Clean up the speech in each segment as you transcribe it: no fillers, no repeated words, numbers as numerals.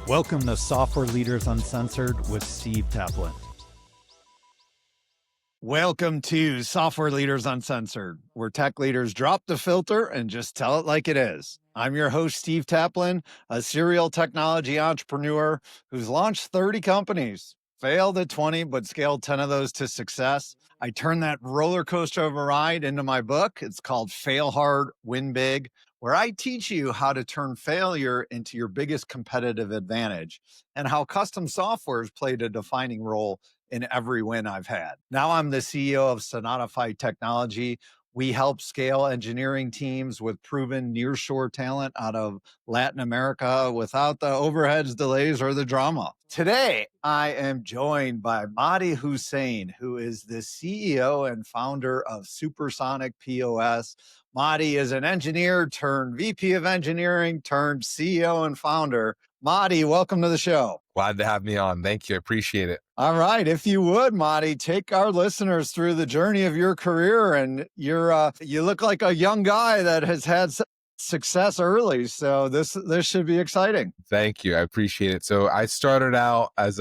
Welcome to Software Leaders Uncensored with Steve Taplin. Welcome to Software Leaders Uncensored, where tech leaders drop the filter and just tell it like it is. I'm your host, Steve Taplin, a serial technology entrepreneur who's launched 30 companies, failed at 20, but scaled 10 of those to success. I turned that roller coaster of a ride into my book. It's called Fail Hard, Win Big, where I teach you how to turn failure into your biggest competitive advantage and how custom software has played a defining role in every win I've had. Now I'm the CEO of Sonatify Technology. We help scale engineering teams with proven nearshore talent out of Latin America without the overheads, delays, or the drama. Today, I am joined by Mahdi Hussein, who is the CEO and founder of Supersonic POS. Mahdi is an engineer turned VP of engineering turned CEO and founder. Mahdi, welcome to the show. Glad to have me on. Thank you. I appreciate it. All right. If you would, Mahdi, take our listeners through the journey of your career. And you look like a young guy that has had success early. So this should be exciting. Thank you. I appreciate it. So I started out as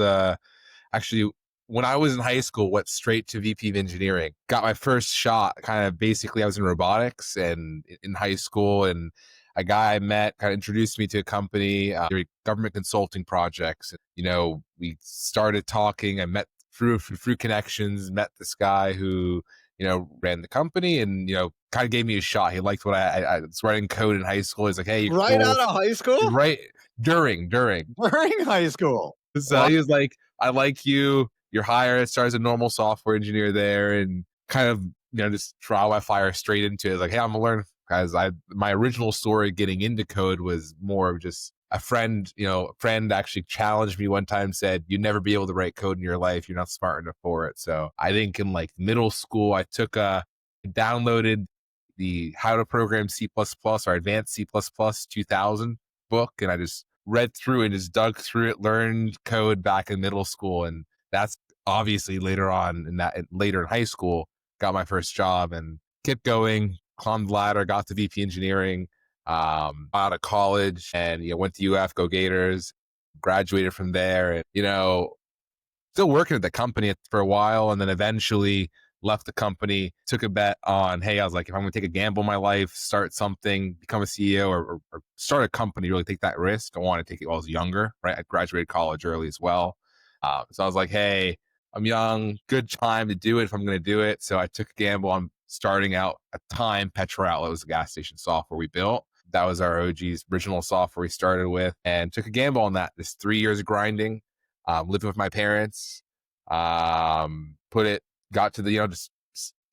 when I was in high school, went straight to VP of engineering. Got my first shot basically I was in robotics and in high school, and a guy I met kind of introduced me to a company, doing government consulting projects. We started talking. I met through connections, met this guy who, ran the company and, kind of gave me a shot. He liked what I was writing code in high school. He's like, hey, you're right cool. Out of high school? Right. During high school. So Wow. He was like, I like you. You're hired. Started as a normal software engineer there, and kind of, just trial by fire straight into it. Like, hey, I'm gonna learn. Because my original story getting into code was more of just a friend actually challenged me one time, said, you'd never be able to write code in your life. You're not smart enough for it. So I think in middle school, I downloaded the How to Program C++ or Advanced C++ 2000 book. And I just read through it and just dug through it, learned code back in middle school. And that's obviously later in high school, got my first job and kept going. Climbed the ladder, got to VP engineering, out of college, and went to UF, go Gators, graduated from there, and still working at the company for a while, and then eventually left the company. Took a bet on, hey, I was like, if I'm going to take a gamble in my life, start something, become a CEO, or start a company, really take that risk. I wanted to take it while I was younger, right? I graduated college early as well, so I was like, hey, I'm young, good time to do it if I'm going to do it. So I took a gamble on starting out at the time. Petrol Outlet was the gas station software we built. That was our OG's original software we started with, and took a gamble on that. This 3 years of grinding, living with my parents, got to the, just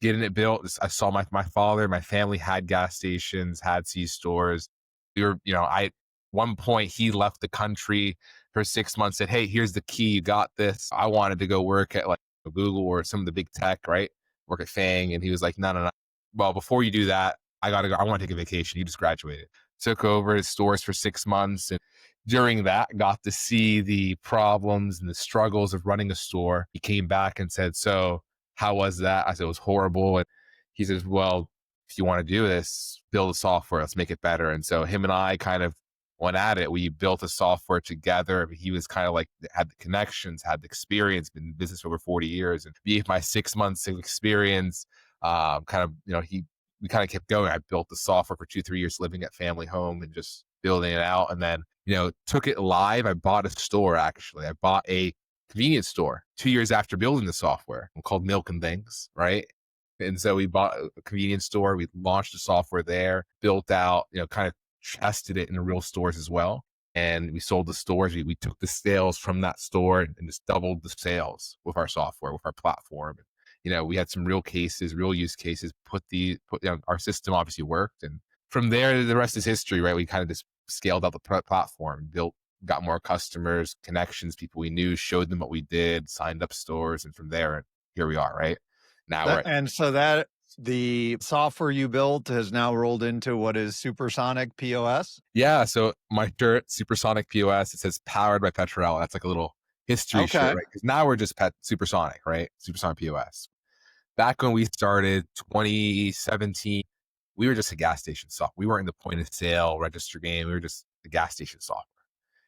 getting it built. I saw my father, my family had gas stations, had C-stores. We were, at one point he left the country for 6 months, said, hey, here's the key. You got this. I wanted to go work at Google or some of the big tech, right? Work at Fang. And he was like, no. Well, before you do that, I want to take a vacation. You just graduated. Took over his stores for 6 months. And during that, got to see the problems and the struggles of running a store. He came back and said, so how was that? I said, it was horrible. And he says, well, if you want to do this, build a software, let's make it better. And so him and I kind of went at it. We built a software together. He was kind of had the connections, had the experience, been in business for over 40 years. And me, my 6 months of experience, we kind of kept going. I built the software for 2-3 years, living at family home and just building it out. And then, took it live. I bought a store, actually. I bought a convenience store 2 years after building the software, called Milk and Things, right? And so we bought a convenience store. We launched the software there, built out, kind of tested it in the real stores as well. And we sold the stores. We took the sales from that store and just doubled the sales with our software, with our platform. We had some real use cases, our system obviously worked. And from there, the rest is history, right? We kind of just scaled out the platform, got more customers, connections, people we knew, showed them what we did, signed up stores. And from there, here we are, right? Now the software you built has now rolled into what is Supersonic POS? Yeah. So my shirt, Supersonic POS, it says powered by Petrol. That's like a little history shirt, right? Because now we're just Supersonic, right? Supersonic POS. Back when we started 2017, we were just a gas station software. We weren't in the point of sale register game. We were just a gas station software.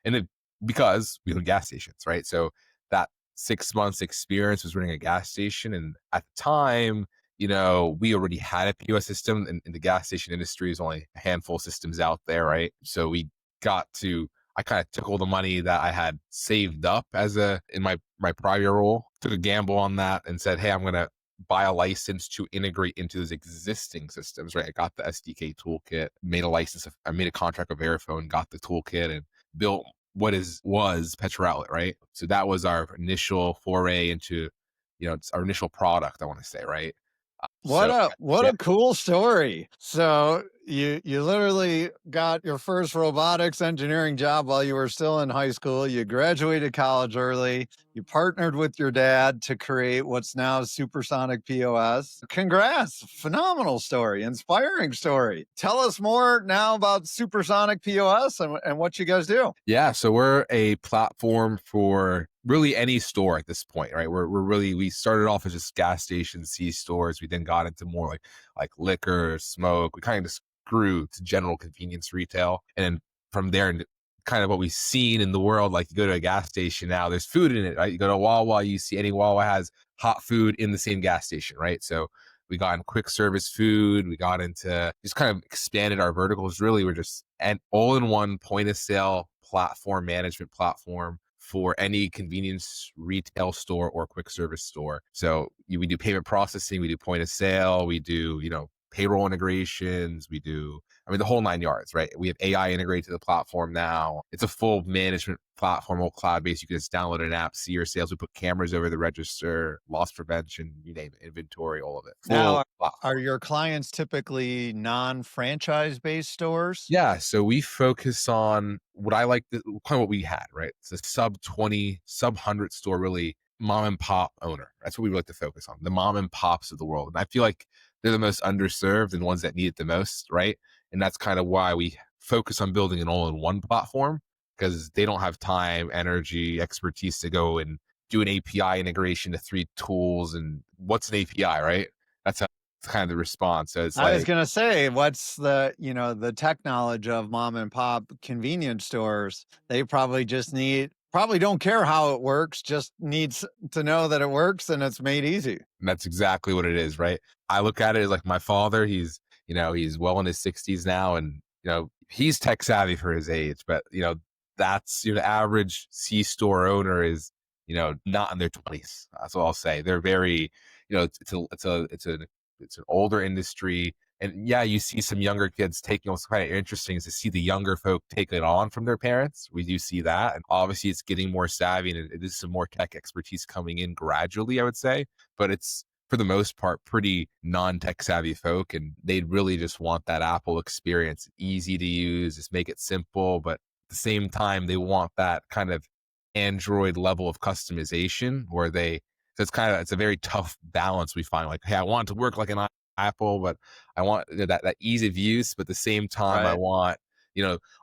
And because we own gas stations, right? So that 6 months experience was running a gas station. And at the time, we already had a POS system, and in the gas station industry is only a handful of systems out there, right? So I kind of took all the money that I had saved up in my prior role, took a gamble on that and said, hey, I'm going to buy a license to integrate into those existing systems, right? I got the SDK toolkit, I made a contract with Verifone, got the toolkit, and built was Petro Outlet, right? So that was our initial foray into, it's our initial product, I want to say, right? What So a yeah, cool story. So you literally got your first robotics engineering job while you were still in high school. You graduated college early. You partnered with your dad to create what's now Supersonic POS. Congrats. Phenomenal story. Inspiring story. Tell us more now about Supersonic POS and what you guys do. yeah. So we're a platform for really any store at this point, right? We started off as just gas stations, C stores. We then got into more like liquor, smoke. We kind of just grew to general convenience retail, and then from there, and kind of what we've seen in the world, like you go to a gas station now, there's food in it, right? You go to Wawa, you see any Wawa has hot food in the same gas station, right? So we got in quick service food. We got into just kind of expanded our verticals. Really, we're just an all-in-one point of sale platform, management platform for any convenience retail store or quick service store. So we do payment processing, we do point of sale, we do, payroll integrations, the whole 9 yards, right? We have AI integrated to the platform now. It's a full management platform, all cloud-based. You can just download an app, see your sales. We put cameras over the register, loss prevention, you name it, inventory, all of it. Now, Full platform. are your clients typically non-franchise based stores? Yeah, so we focus on what I like, kind of what we had, right? It's a sub 20, sub 100 store, really mom and pop owner. That's what we like to focus on, the mom and pops of the world. And I feel like they're the most underserved and ones that need it the most, right? And that's kind of why we focus on building an all-in-one platform, because they don't have time, energy, expertise to go and do an API integration to 3 tools. And what's an API, right? That's kind of the response. So it's I was like, going to say, what's the tech knowledge of mom and pop convenience stores? They probably probably don't care how it works, just needs to know that it works and it's made easy. and that's exactly what it is, right? I look at it as like my father. He's well in his 60s now, and he's tech savvy for his age. But that's the average C store owner is not in their 20s. That's all I'll say. They're very it's an older industry. And yeah, you see some younger kids taking. What's kind of interesting is to see the younger folk take it on from their parents. We do see that, and obviously it's getting more savvy, and it is some more tech expertise coming in gradually, I would say. But it's for the most part pretty non-tech savvy folk, and they'd really just want that Apple experience, easy to use, just make it simple. But at the same time, they want that kind of Android level of customization where so it's a very tough balance we find. Like, hey, I want it to work like an Apple, but I want that ease of use. But at the same time, I Right. want,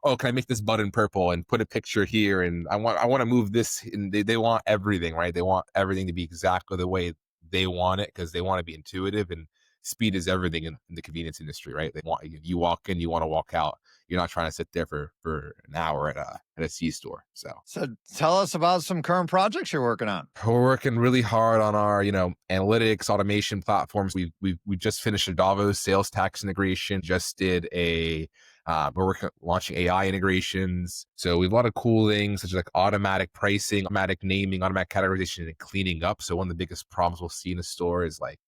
oh, can I make this button purple and put a picture here? And I want to move this. And they want everything, right? They want everything to be exactly the way they want it, because they want to be intuitive, and speed is everything in the convenience industry, right? They want you walk in, you want to walk out. You're not trying to sit there for an hour at a C store. So Tell us about some current projects you're working on. we're working really hard on our, analytics automation platforms. We just finished a Davos sales tax integration. Just did we're launching AI integrations. So we have a lot of cool things such as like automatic pricing, automatic naming, automatic categorization, and cleaning up. So one of the biggest problems we'll see in a store is like,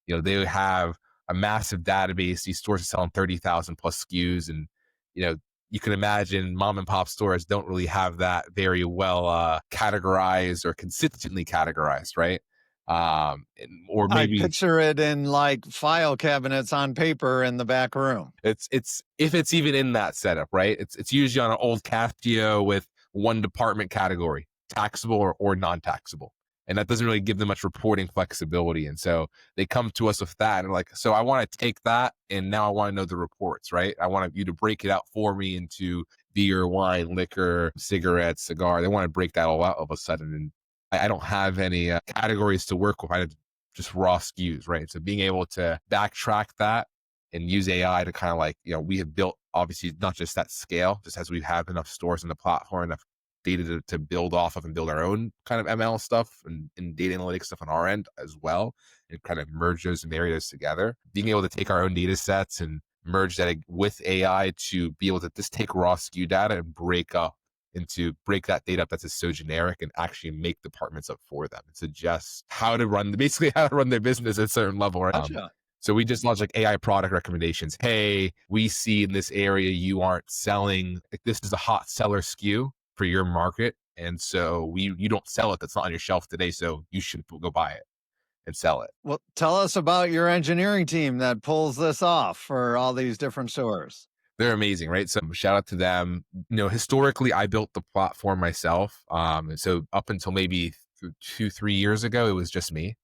they have a massive database. These stores are selling 30,000 plus SKUs, and you can imagine mom and pop stores don't really have that very well categorized or consistently categorized, right? Or I maybe picture it in like file cabinets on paper in the back room. it's if it's even in that setup, right? It's usually on an old Casio with one department category, taxable or non-taxable. And that doesn't really give them much reporting flexibility. And so they come to us with that and like, so I want to take that and now I want to know the reports, right? I want you to break it out for me into beer, wine, liquor, cigarettes, cigar. They want to break that all out all of a sudden. And I don't have any categories to work with. I have just raw SKUs, right? So being able to backtrack that and use AI to kind of like, we have built obviously not just that scale, just as we have enough stores in the platform, enough data to build off of and build our own kind of ML stuff and data analytics stuff on our end as well, and kind of merge those and marry those together. Being able to take our own data sets and merge that with AI to be able to just take raw SKU data and break that data up that's just so generic and actually make departments up for them and suggest basically how to run their business at a certain level, right? Gotcha. So we just launched like AI product recommendations. Hey, we see in this area you aren't selling, like this is a hot seller SKU for your market. And so you don't sell it. That's not on your shelf today. So you should go buy it and sell it. Well, tell us about your engineering team that pulls this off for all these different stores. They're amazing, right? So shout out to them. Historically, I built the platform myself. So up until maybe 2-3 years ago, it was just me.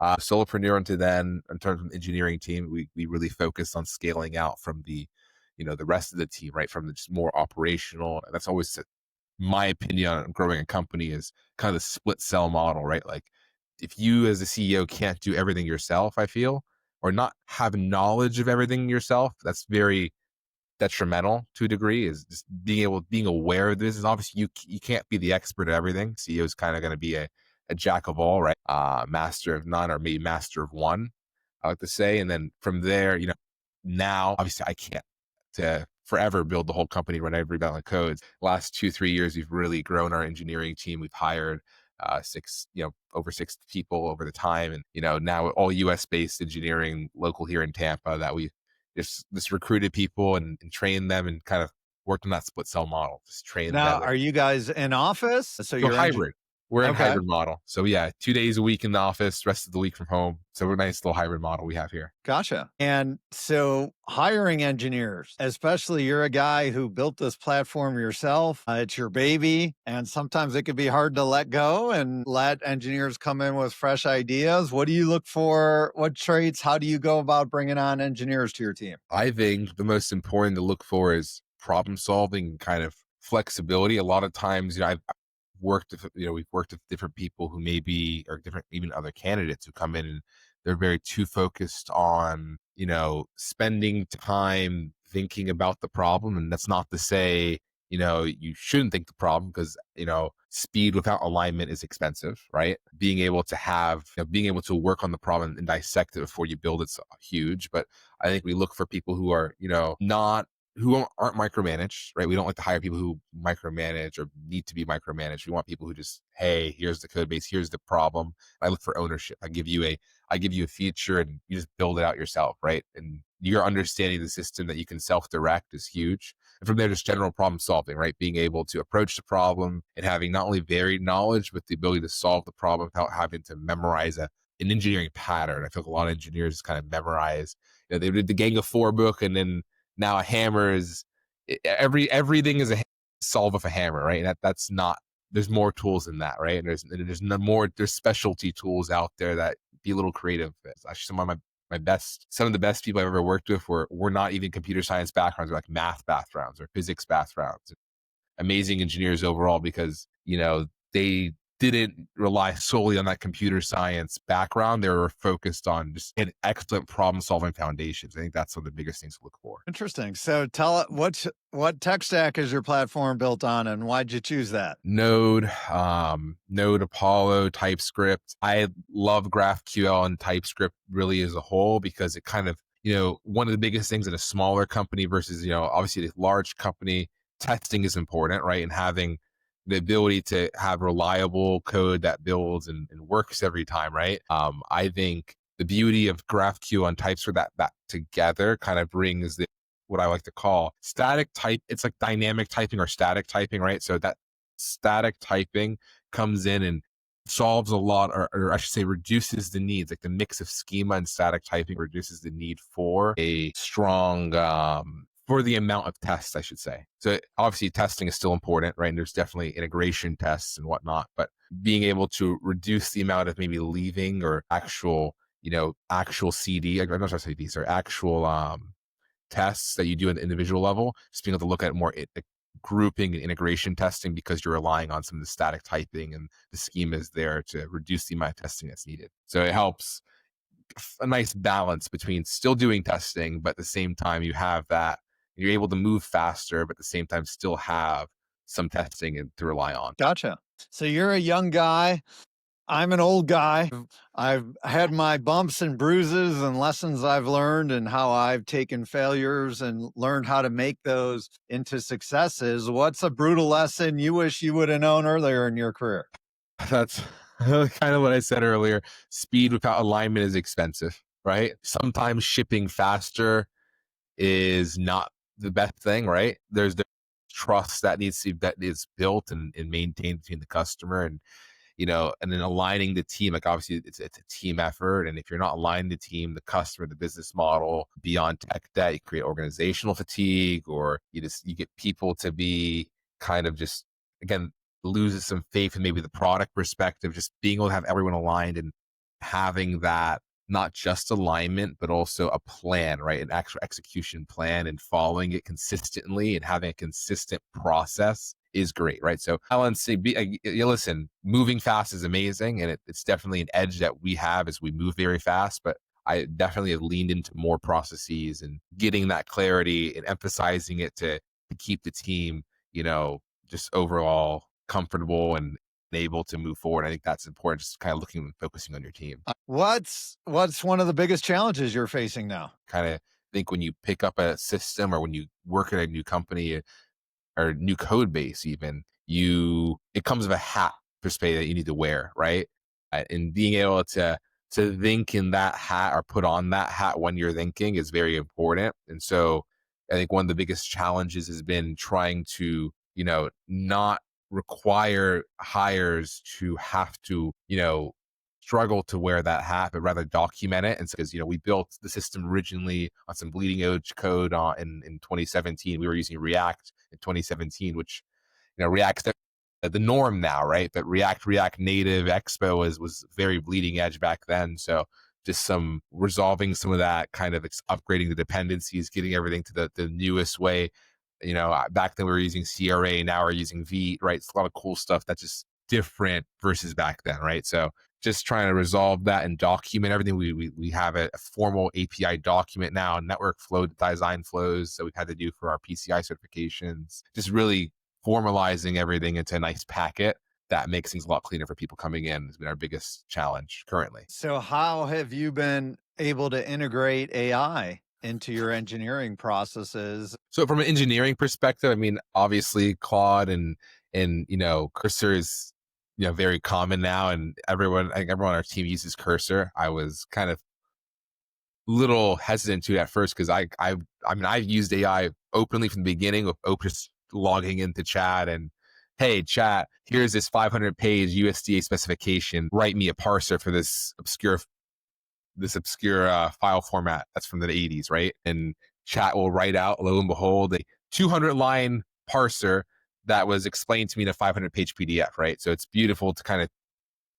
Solopreneur. Until then, in terms of engineering team, we really focused on scaling out from the rest of the team, right? From the just more operational. And that's always my opinion on growing a company is kind of the split cell model, right? Like if you as a CEO can't do everything yourself, I feel, or not have knowledge of everything yourself, that's very detrimental to a degree, is just being aware of this. Is obviously you can't be the expert at everything. CEO is kind of going to be a jack of all, right? Master of none, or maybe master of one, I like to say. And then from there, now obviously I can't to forever build the whole company, run every balance codes. Last 2-3 years, we've really grown our engineering team. We've hired over 6 people over the time, and now all US based engineering, local here in Tampa, that we just recruited people and trained them and kind of worked on that split cell model. Just train Now, them. are you guys in office? So you're hybrid. We're in Okay. hybrid model. So yeah, 2 days a week in the office, rest of the week from home. So we're a nice little hybrid model we have here. Gotcha. And so hiring engineers, especially you're a guy who built this platform yourself. It's your baby. And sometimes it could be hard to let go and let engineers come in with fresh ideas. What do you look for? What traits? How do you go about bringing on engineers to your team? I think the most important to look for is problem solving and kind of flexibility. A lot of times, we've worked with different people who maybe are different, even other candidates who come in and they're very too focused on, spending time thinking about the problem. And that's not to say, you shouldn't think the problem, because, speed without alignment is expensive, right? Being able to work on the problem and dissect it before you build it's huge. But I think we look for people who are, who aren't micromanaged, right? We don't like to hire people who micromanage or need to be micromanaged. We want people who just, hey, here's the code base, here's the problem. I look for ownership. I give you a feature and you just build it out yourself, right? And your understanding of the system that you can self-direct is huge. And from there, just general problem solving, right? Being able to approach the problem and having not only varied knowledge, but the ability to solve the problem without having to memorize an engineering pattern. I feel like a lot of engineers kind of memorize, they did the Gang of Four book, and then now a hammer is everything is a solve with a hammer, right? And that's not, there's more tools than that, right? And there's specialty tools out there that be a little creative. Actually, some of the best people I've ever worked with were not even computer science backgrounds, they're like math backgrounds or physics backgrounds. Amazing engineers overall, because they didn't rely solely on that computer science background. They were focused on just an excellent problem solving foundations. I think that's one of the biggest things to look for. Interesting. So tell it, what tech stack is your platform built on, and why'd you choose that? Node, Apollo, TypeScript. I love GraphQL and TypeScript really as a whole, because it kind of, one of the biggest things in a smaller company versus, obviously a large company, testing is important, right? And having the ability to have reliable code that builds and works every time, right? I think the beauty of GraphQL and TypeScript, that together kind of brings what I like to call static type. It's like dynamic typing or static typing, right? So that static typing comes in and solves a lot, or I should say reduces the needs, like the mix of schema and static typing reduces the need for a strong, for the amount of tests, I should say. So obviously testing is still important, right? And there's definitely integration tests and whatnot, but being able to reduce the amount of maybe leaving or actual CD, I'm not sure CD, sorry, actual tests that you do at the individual level, just being able to look at more grouping and integration testing, because you're relying on some of the static typing and the schema is there to reduce the amount of testing that's needed. So it helps a nice balance between still doing testing, but at the same time you have that, you're able to move faster, but at the same time still have some testing and to rely on. Gotcha. So you're a young guy. I'm an old guy. I've had my bumps and bruises and lessons I've learned and how I've taken failures and learned how to make those into successes. What's a brutal lesson you wish you would have known earlier in your career? That's kind of what I said earlier. Speed without alignment is expensive, right? Sometimes shipping faster is not the best thing, right? There's the trust that is built and maintained between the customer and and then aligning the team. Like obviously it's a team effort. And if you're not aligning the team, the customer, the business model beyond tech debt, you create organizational fatigue, or you get people to be kind of just, again, loses some faith in maybe the product perspective, just being able to have everyone aligned and having that not just alignment, but also a plan, right? An actual execution plan and following it consistently and having a consistent process is great, right? So balancing, listen, moving fast is amazing. And it's definitely an edge that we have as we move very fast, but I definitely have leaned into more processes and getting that clarity and emphasizing it to keep the team, just overall comfortable and able to move forward. I think that's important, just kind of looking and focusing on your team. What's one of the biggest challenges you're facing now? Kind of think when you pick up a system or when you work at a new company or new code base, even it comes with a hat per se that you need to wear, right? And being able to think in that hat or put on that hat when you're thinking is very important. And so I think one of the biggest challenges has been trying to, not require hires to have to, struggle to wear that hat, but rather document it. And so, because, we built the system originally on some bleeding edge code in 2017. We were using React in 2017, which, React's the norm now, right? But React Native Expo was very bleeding edge back then. So just resolving some of that, kind of upgrading the dependencies, getting everything to the newest way. Back then we were using CRA, now we're using V, right? It's a lot of cool stuff that's just different versus back then, right? So just trying to resolve that and document everything. We have a formal API document now, network flow design flows that we've had to do for our PCI certifications. Just really formalizing everything into a nice packet that makes things a lot cleaner for people coming in has been our biggest challenge currently. So how have you been able to integrate AI into your engineering processes? So from an engineering perspective, I mean, obviously Claude and Cursor is very common now, and everyone on our team uses Cursor. I was kind of little hesitant to at first because I've used AI openly from the beginning with Opus logging into chat and, hey chat, here's this 500-page USDA specification. Write me a parser for this obscure file format that's from the 80s, right? And chat will write out, lo and behold, a 200-line parser that was explained to me in a 500-page PDF, right? So it's beautiful to kind of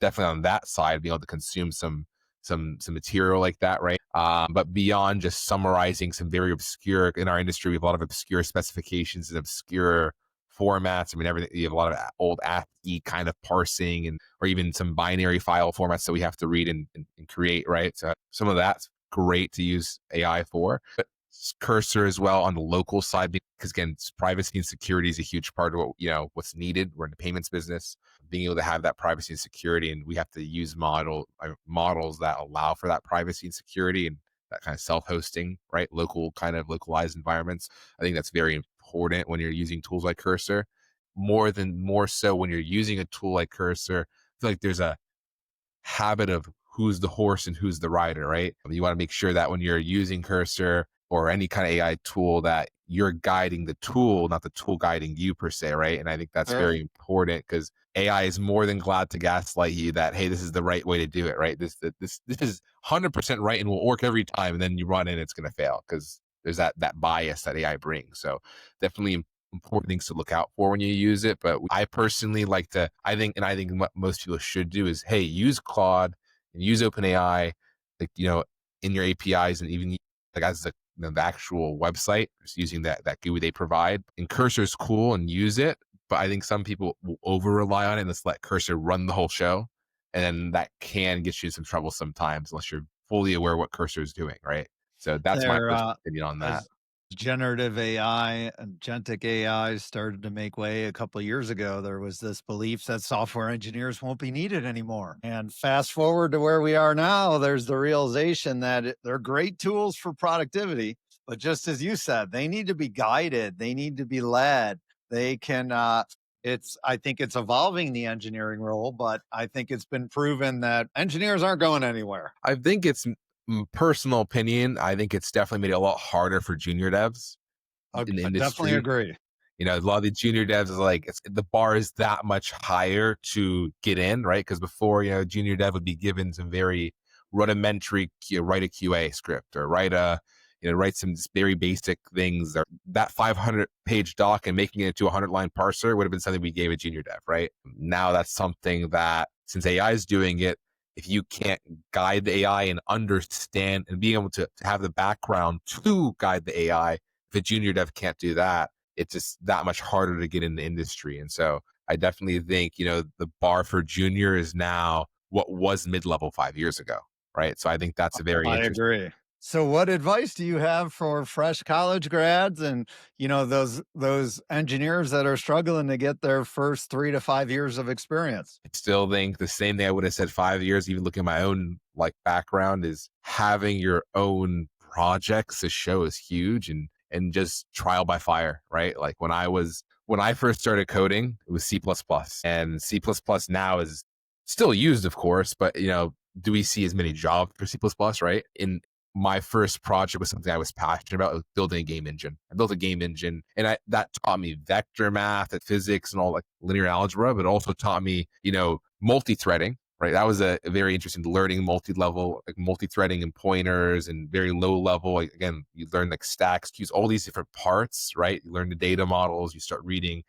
definitely on that side be able to consume some material like that, right? But beyond just summarizing some very obscure, in our industry, we have a lot of obscure specifications and obscure formats. I mean, everything, you have a lot of old ASCII kind of parsing or even some binary file formats that we have to read and create, right? So some of that's great to use AI for. But Cursor as well on the local side, because again, privacy and security is a huge part of what's needed. We're in the payments business, being able to have that privacy and security, and we have to use models that allow for that privacy and security and that kind of self-hosting, right? Localized environments. I think that's very important when you're using tools like Cursor. More so when you're using a tool like Cursor, I feel like there's a habit of who's the horse and who's the rider, right? You want to make sure that when you're using Cursor or any kind of AI tool that you're guiding the tool, not the tool guiding you per se, right? And I think that's very important because AI is more than glad to gaslight you that, hey, this is the right way to do it, right? This is 100% right and will work every time. And then you run in, it's going to fail because there's that bias that AI brings. So definitely important things to look out for when you use it. But I personally like to, I think what most people should do is, hey, use Claude and use OpenAI, like, in your APIs and even like as the actual website, just using that GUI they provide. And Cursor is cool and use it, but I think some people will over rely on it and just let Cursor run the whole show. And then that can get you in some trouble sometimes unless you're fully aware what Cursor is doing, right? So that's my personal opinion on that. Generative AI and agentic AI started to make way a couple of years ago, there was this belief that software engineers won't be needed anymore. And fast forward to where we are now, there's the realization that they're great tools for productivity. But just as you said, they need to be guided, they need to be led. They can, I think it's evolving the engineering role, but I think it's been proven that engineers aren't going anywhere. I think it's personal opinion. I think it's definitely made it a lot harder for junior devs in the I definitely industry. agree. You know, a lot of the junior devs is like the bar is that much higher to get in, right? Because before, junior dev would be given some very rudimentary, write a QA script or write some very basic things. Or that 500-page doc and making it to a 100-line parser would have been something we gave a junior dev, right? Now that's something that, since AI is doing it, if you can't guide the AI and understand and being able to have the background to guide the AI, if a junior dev can't do that, it's just that much harder to get in the industry. And so I definitely think, the bar for junior is now what was mid-level 5 years ago, right? So I think that's a very I interesting. agree. So what advice do you have for fresh college grads and, those engineers that are struggling to get their first 3 to 5 years of experience? I still think the same thing I would have said 5 years, even looking at my own background, is having your own projects to show is huge, and just trial by fire, right? Like when I first started coding, it was C++, and C++ now is still used, of course, but do we see as many jobs for C++, right? In my first project was something I was passionate about. It was building a game engine. I built a game engine, and that taught me vector math and physics and all linear algebra, but also taught me, multi-threading, right? That was a very interesting learning, multi-level, multi-threading and pointers, and very low level. Again, you learn stacks, queues, all these different parts, right? You learn the data models, you start reading,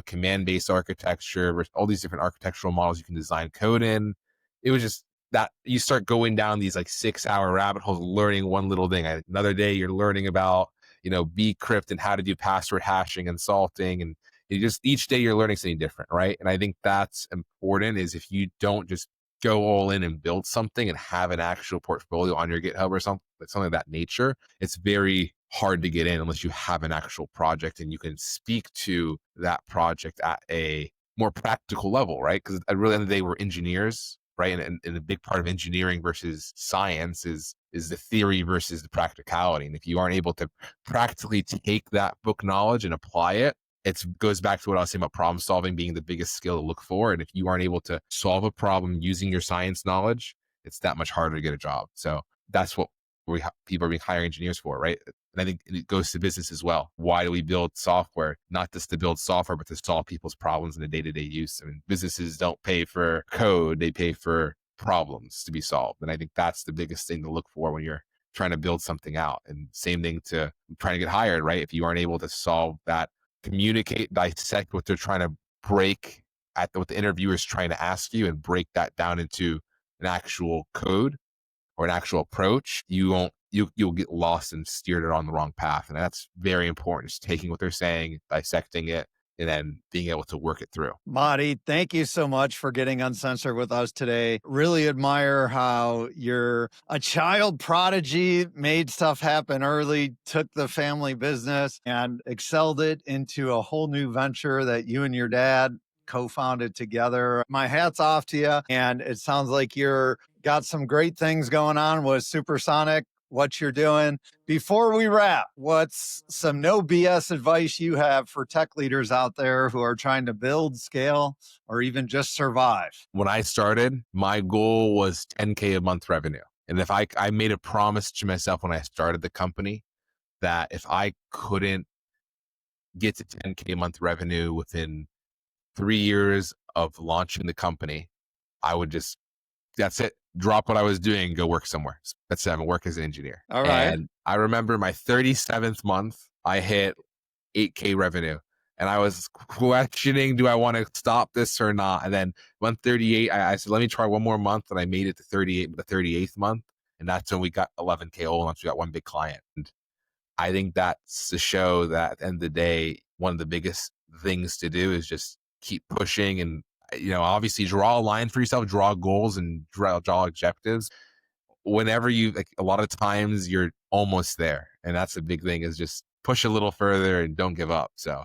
command-based architecture, all these different architectural models you can design code in. It was just that you start going down these 6-hour rabbit holes, learning one little thing. Another day you're learning about, bcrypt and how to do password hashing and salting. And each day you're learning something different, right? And I think that's important, is if you don't just go all in and build something and have an actual portfolio on your GitHub or something of that nature, it's very hard to get in unless you have an actual project and you can speak to that project at a more practical level, right? Because at the end of the day, we're engineers, right? And a big part of engineering versus science is the theory versus the practicality. And if you aren't able to practically take that book knowledge and apply it, it goes back to what I was saying about problem solving being the biggest skill to look for. And if you aren't able to solve a problem using your science knowledge, it's that much harder to get a job. So that's what people are being hiring engineers for, right? And I think it goes to business as well. Why do we build software? Not just to build software, but to solve people's problems in the day-to-day use. I mean, businesses don't pay for code, they pay for problems to be solved. And I think that's the biggest thing to look for when you're trying to build something out. And same thing to trying to get hired, right? If you aren't able to solve that, communicate, dissect what they're trying to break at what the interviewer is trying to ask you, and break that down into an actual code or an actual approach, you'll get lost and steered it on the wrong path. And that's very important, just taking what they're saying, dissecting it, and then being able to work it through. Mahdi, thank you so much for getting uncensored with us today. Really admire how you're a child prodigy, made stuff happen early, took the family business and excelled it into a whole new venture that you and your dad co-founded together. My hat's off to you. And it sounds like you're got some great things going on with Supersonic, what you're doing. Before we wrap, what's some no BS advice you have for tech leaders out there who are trying to build, scale, or even just survive? When I started, my goal was 10K a month revenue. And if I made a promise to myself when I started the company that if I couldn't get to 10K a month revenue within 3 years of launching the company, I would just, that's it, drop what I was doing, go work somewhere. That's it, I'm gonna work as an engineer. All right. And I remember my 37th month, I hit 8K revenue. And I was questioning, do I want to stop this or not? And then 138, I said, let me try one more month. And I made it to 38, the 38th month. And that's when we got 11K all once we got one big client. And I think that's to show that at the end of the day, one of the biggest things to do is just keep pushing and, obviously draw a line for yourself, draw goals and draw objectives. Whenever a lot of times you're almost there. And that's the big thing, is just push a little further and don't give up. So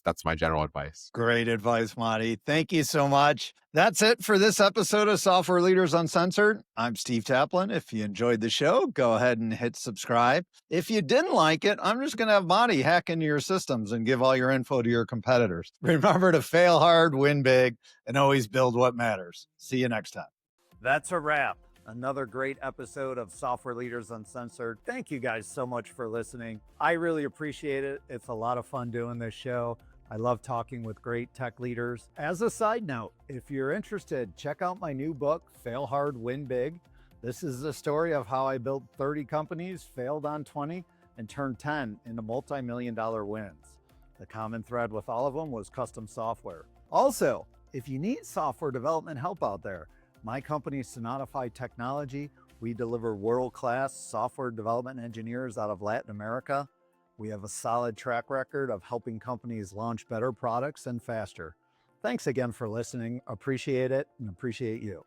that's my general advice. Great advice, Mahdi. Thank you so much. That's it for this episode of Software Leaders Uncensored. I'm Steve Taplin. If you enjoyed the show, go ahead and hit subscribe. If you didn't like it, I'm just going to have Mahdi hack into your systems and give all your info to your competitors. Remember to fail hard, win big, and always build what matters. See you next time. That's a wrap. Another great episode of Software Leaders Uncensored. Thank you guys so much for listening. I really appreciate it. It's a lot of fun doing this show. I love talking with great tech leaders. As a side note, if you're interested, check out my new book, Fail Hard, Win Big. This is the story of how I built 30 companies, failed on 20, and turned 10 into multi-million-dollar wins. The common thread with all of them was custom software. Also, if you need software development help out there, my company, Sonatify Technology, we deliver world-class software development engineers out of Latin America. We have a solid track record of helping companies launch better products and faster. Thanks again for listening. Appreciate it and appreciate you.